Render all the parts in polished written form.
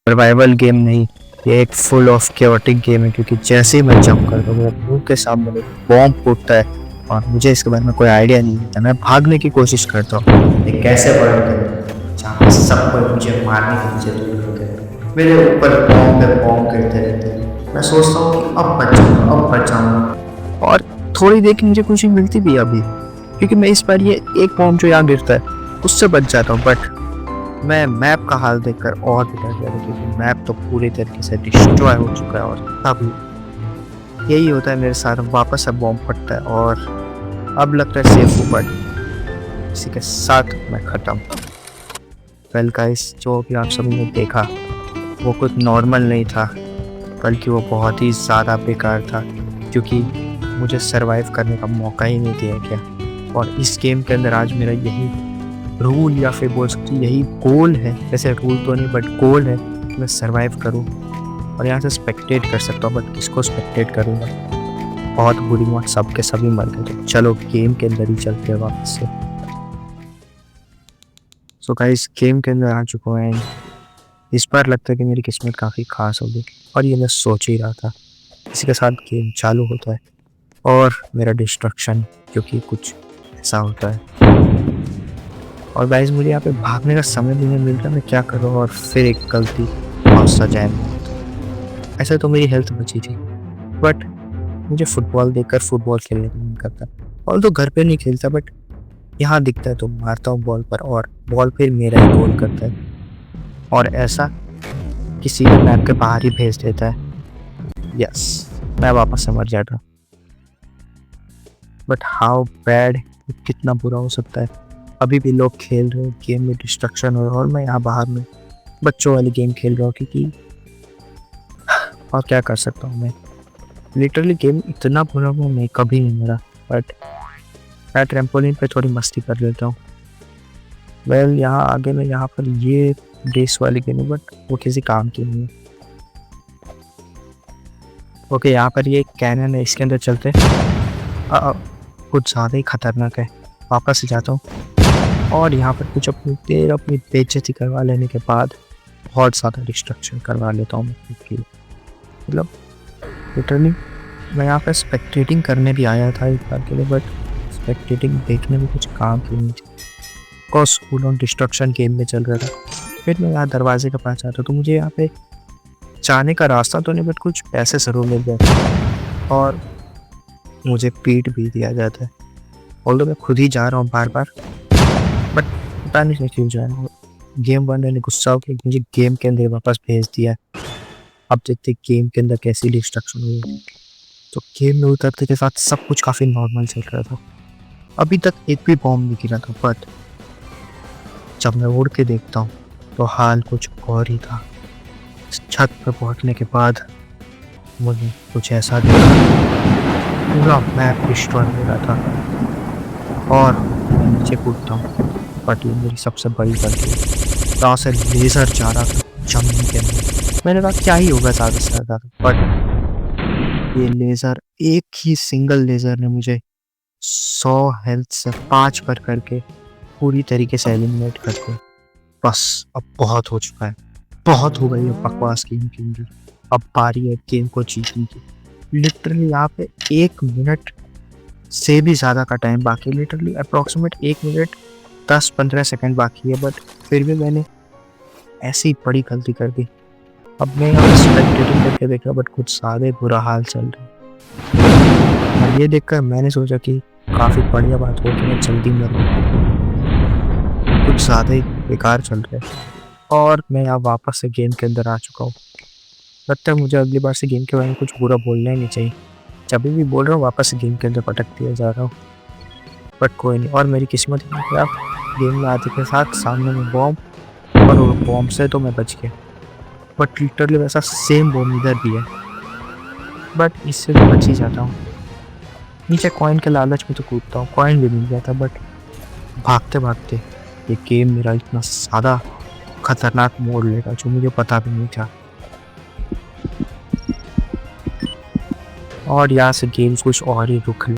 Survival game नहीं, ये एक फुल ऑफ केओटिक गेम है क्योंकि जैसे ही मैं जंप करता हूँ मेरे मुंह के सामने बॉम्ब फूटता है और मुझे इसके बारे में कोई आइडिया नहीं होता। मैं भागने की कोशिश करता हूँ, एक कैसे वर्ल्ड करूँ जहाँ पे सब कोई मुझे मारने के पीछे दूर होते हैं, मेरे ऊपर बॉम्ब पे बॉम्ब गिरते रहते हैं। मैं सोचता हूँ कि अब बच जाऊँगा और थोड़ी देर की मुझे खुशी मिलती भी है अभी, क्योंकि मैं इस बार ये एक बॉम्ब जो यहाँ गिरता है उससे बच जाता हूँ। बट मैं मैप का हाल देखकर और भी डर गया क्योंकि मैप तो पूरी तरीके से डिस्ट्रॉय हो चुका है और अब यही होता है मेरे साथ, वापस से बॉम्ब फटता है और अब लगता है सेफ हूँ, बट इसी के साथ मैं खत्म। वेल गाइस, जो भी आप सभी ने देखा वो कुछ नॉर्मल नहीं था, बल्कि वो बहुत ही ज़्यादा बेकार था क्योंकि मुझे सरवाइव करने का मौका ही नहीं दिया गया। और इस गेम के अंदर आज मेरा यही रूल या फिर बोल सकते यही गोल है, वैसे रूल तो नहीं बट गोल है कि मैं सरवाइव करूं और यहाँ से स्पेक्टेट कर सकता हूँ। बट किसको स्पेक्टेट करूँगा, बहुत बुरी मौत, सब के सभी मर गए। तो चलो गेम के अंदर ही चलते हैं वापस से। सो गाइस, गेम के अंदर आ चुका है। इस बार लगता है कि मेरी किस्मत काफ़ी खास होगी और ये मैं सोच ही रहा था। इसी के साथ गेम चालू होता है और मेरा डिस्ट्रक्शन, क्योंकि कुछ ऐसा होता है। और गाइस, मुझे यहाँ पे भागने का समय भी नहीं मिलता, मैं क्या करूँ। और फिर एक गलती और सजाए ऐसा तो मेरी हेल्थ बची थी, बट मुझे फुटबॉल देखकर फुटबॉल खेलने का मन करता। और तो घर पे नहीं खेलता, बट यहाँ दिखता है तो मारता हूँ बॉल पर और बॉल फिर मेरा ही गोल करता है और ऐसा किसी भी मैप के बाहर ही भेज देता है। यस, मैं वापस से मर जाता। बट हाउ बैड, कितना बुरा हो सकता है। अभी भी लोग खेल रहे हैं, गेम में डिस्ट्रक्शन हो रहा है और मैं यहाँ बाहर में बच्चों वाली गेम खेल रहा हूँ क्योंकि और क्या कर सकता हूँ मैं। लिटरली गेम इतना बुरा हुआ मैं कभी नहीं मरा, बट मैं ट्रैम्पोलिन पे थोड़ी मस्ती कर लेता हूँ। वेल, यहाँ आगे में यहाँ पर ये रेस वाली गेम है बट वो किसी काम की नहीं है। ओके, यहाँ पर ये कैनन है, इसके अंदर चलते कुछ ज़्यादा ही खतरनाक है। वापस से जाता हूँ और यहाँ पर कुछ अपनी बेइज्जती करवा लेने के बाद बहुत ज़्यादा डिस्ट्रक्शन करवा लेता हूँ मैं। मतलब लिटरली मैं यहाँ पर स्पेक्टेटिंग करने भी आया था एक बार के लिए, बट स्पेक्टेटिंग देखने में कुछ काम की नहीं थी because full on destruction game में चल रहा था। फिर मैं यहाँ दरवाजे के पास आता तो मुझे यहाँ पे जाने का रास्ता तो नहीं बट कुछ पैसे ज़रूर मिल जाते और मुझे पीट भी दिया जाता है। ऑल्दो मैं खुद ही जा रहा हूँ बार बार, बट पता नहीं क्यों जा रहा हूँ। गेम वाले ने गुस्सा होकर मुझे गेम के अंदर वापस भेज दिया। अब देखते गेम के अंदर कैसी डिस्ट्रक्शन हुई। तो गेम में उतरते के साथ सब कुछ काफ़ी नॉर्मल चल रहा था, अभी तक एक भी बॉम्ब नहीं गिरा था। बट जब मैं उड़ के देखता हूँ तो हाल कुछ और ही था। छत पर पहुँचने के बाद मुझे कुछ ऐसा दिखा, पूरा मैप डिस्ट्रॉय हो रहा था और मैं नीचे कूदता हूँ। बट ये मेरी सबसे बड़ी गलती, जहाँ से लेज़र जा रहा था जमीन के अंदर, मैंने कहा क्या ही होगा ज़्यादा से ज़्यादा, बट ये लेज़र, एक ही सिंगल लेज़र ने मुझे 100 हेल्थ से 5 पर करके पूरी तरीके से एलिमिनेट कर दिया। बस अब बहुत हो चुका है, बहुत हो गई है बकवास गेम के अंदर। अब बारी है गेम को जीतने की। लिटरली यहाँ पे 1 मिनट से भी ज़्यादा का टाइम बाकी, लिटरली अप्रॉक्सीमेट 1 मिनट 10-15 सेकंड बाकी है, बट फिर भी मैंने ऐसी बड़ी गलती कर दी। अब मैं यहाँ स्पेक्टेटिंग करके देख रहा बट कुछ ज़्यादा बुरा हाल चल रहा है और ये देखकर मैंने सोचा कि काफ़ी बढ़िया बात हो कि मैं जल्दी मरूँ, कुछ ज़्यादा ही बेकार चल रहा है और मैं यहाँ वापस से गेम के अंदर आ चुका हूँ। लगता है मुझे अगली बार से गेम के बारे में कुछ बुरा बोलना ही नहीं चाहिए। जब भी बोल रहा हूँ वापस से गेम के अंदर पटक दिया जा रहा हूँ, बट कोई नहीं। और मेरी किस्मत ही खराब, गेम में आते के साथ सामने में बॉम्ब, और वो बॉम्ब से तो मैं बच गया, बट लिटरली वैसा सेम बॉम्ब इधर भी है, बट इससे तो बच ही जाता हूँ। नीचे कॉइन के लालच में तो कूदता हूँ, कॉइन भी मिल जाता, बट भागते भागते ये गेम मेरा इतना ज़्यादा खतरनाक मोड़ लेगा जो मुझे पता भी नहीं था। और यहाँ से गेम कुछ और ही रुक ले।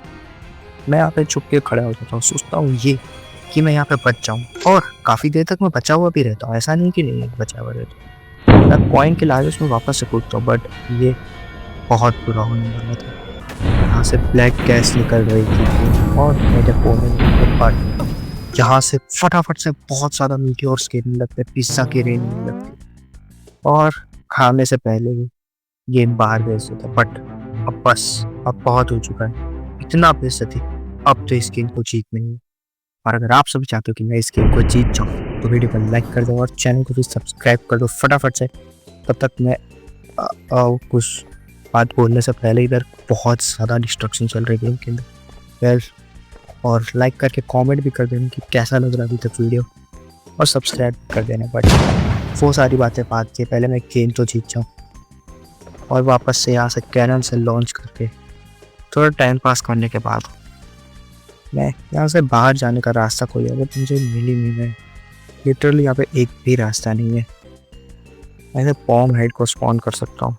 मैं यहाँ पे चुप के खड़ा हो जाता हूँ, सोचता हूँ ये कि मैं यहाँ पे बच जाऊँ और काफ़ी देर तक मैं बचा हुआ भी रहता हूँ, ऐसा नहीं कि नहीं बचा हुआ रहता। मैं कॉइन के लालच में वापस से कूदता हूँ, बट ये बहुत बुरा होने वाला था। यहाँ से ब्लैक गैस निकल रही थी और मेरे कोने में पर यहाँ से फटाफट से बहुत ज़्यादा मीटियोर्स गिरने लगते, पिज्ज़ा की रेन होने लगती और खाने से पहले ही गेम बाहर भेज देता। बट अब बस, अब बहुत हो चुका है, इतना बेइज्जती, अब तो इस गेम को जीतना ही है। और अगर आप सभी चाहते हो कि मैं इस गेम को जीत जाऊँ तो वीडियो को लाइक कर दो और चैनल को भी सब्सक्राइब कर दो फटाफट से। तब तक मैं कुछ बात बोलने से पहले इधर बहुत ज़्यादा डिस्ट्रक्शन चल रही है गेम के अंदर। वेल, और लाइक करके कमेंट भी कर देना कि कैसा लग रहा है अभी तक वीडियो, और सब्सक्राइब कर देना। बट वो सारी बातें बात की, पहले मैं गेम तो जीत जाऊँ और वापस से यहाँ से कैनन से लॉन्च करके थोड़ा टाइम पास करने के बाद मैं यहाँ से बाहर जाने का रास्ता कोई अगर मुझे मिल ही नहीं है। लिटरली यहाँ पे एक भी रास्ता नहीं है। ऐसे पॉम हेड को स्पॉन कर सकता हूँ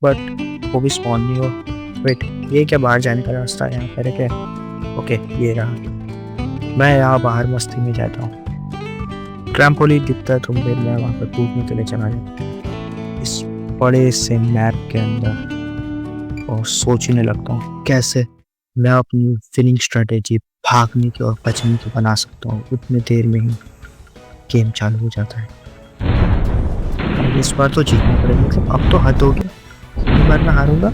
बट वो भी स्पॉन नहीं हो। वेट, ये क्या बाहर जाने का रास्ता है? यहाँ पर क्या? ओके, ये रहा। मैं यहाँ बाहर मस्ती में जाता हूँ। ट्रैम्पोलिन दिखता है थोड़ी देर में, वहाँ पर कूदने के लिए चला जाता हूँ इस बड़े से मैप के अंदर और सोचने लगता हूँ कैसे मैं अपनी विनिंग स्ट्रेटेजी भागने की और बचने की बना सकता हूँ। उतनी देर में ही गेम चालू हो जाता है। इस बार तो जीतना पड़ेगा, मतलब अब तो हद हो गया। इस बार मैं हारूंगा।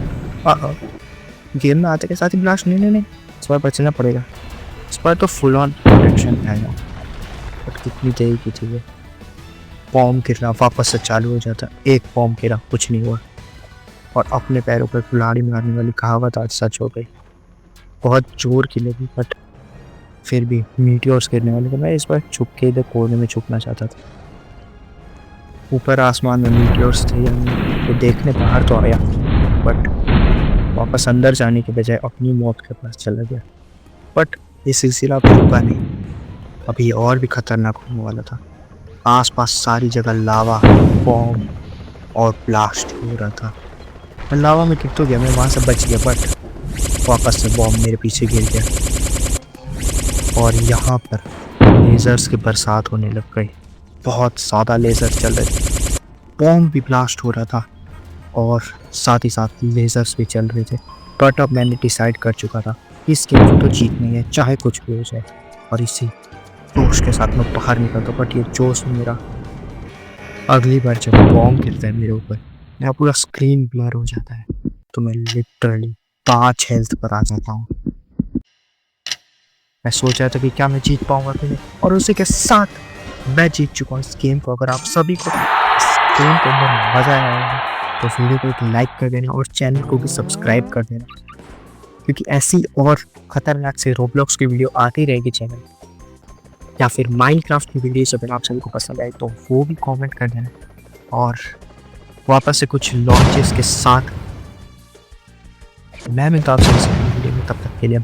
गेम में आते के साथ ही ब्लास्ट नहीं, इस बार बचना पड़ेगा। इस बार तो फुल ऑन प्रोटेक्शन आएगा। बट कितनी देर की थी वो? बॉम्ब गिरना वापस से चालू हो जाता। एक बॉम्ब गिरा, कुछ नहीं हुआ और अपने पैरों पर कुल्हाड़ी मारने वाली कहावत आज सच हो गई। बहुत जोर की लगी बट फिर भी मीटियोर्स गिरने वाले थे। मैं इस बार छुप के इधर कोने में छुपना चाहता था। ऊपर आसमान में मीटियोर्स थे या नहीं, तो देखने बाहर तो आया बट वापस अंदर जाने के बजाय अपनी मौत के पास चला गया। बट ये सिलसिला तो रुका नहीं, अभी और भी खतरनाक होने वाला था। आसपास सारी जगह लावा, बॉम्ब और ब्लास्ट हो रहा था। मैं लावा में गिर तो गया, मैं वहाँ से बच गया बट वापस से बॉम्ब मेरे पीछे गिर गया और यहाँ पर लेज़र्स की बरसात होने लग गई। बहुत ज़्यादा लेज़र चल रहे थे, बॉम्ब भी ब्लास्ट हो रहा था और साथ ही साथ लेज़र्स भी चल रहे थे। बट अब मैंने डिसाइड कर चुका था इस गेम को तो जीतनी है, चाहे कुछ भी हो जाए। और इसी जोश के साथ मैं बाहर निकलता। बट ये जोश मेरा अगली बार जब बॉम्ब गिरता है मेरे ऊपर, मेरा पूरा स्क्रीन ब्लर हो जाता है, तो मैं लिटरली 5 हेल्थ पर आ जाता हूँ। मैं सोच रहा था कि क्या मैं जीत पाऊंगा कि नहीं, और उसी के साथ मैं जीत चुका हूँ इस गेम को। अगर आप सभी को इस गेम के अंदर मज़ा आया तो वीडियो को एक लाइक कर देना और चैनल को भी सब्सक्राइब कर देना, क्योंकि ऐसी और ख़तरनाक से रोब्लॉक्स की वीडियो आती रहेगी चैनल, या फिर माइनक्राफ्ट की वीडियोस अगर आप सभी को पसंद आए तो वो भी कमेंट कर देना। और वापस से कुछ लॉन्चेस के साथ मैं मिलता हूँ आपसे इस वीडियो में। तब तक के लिए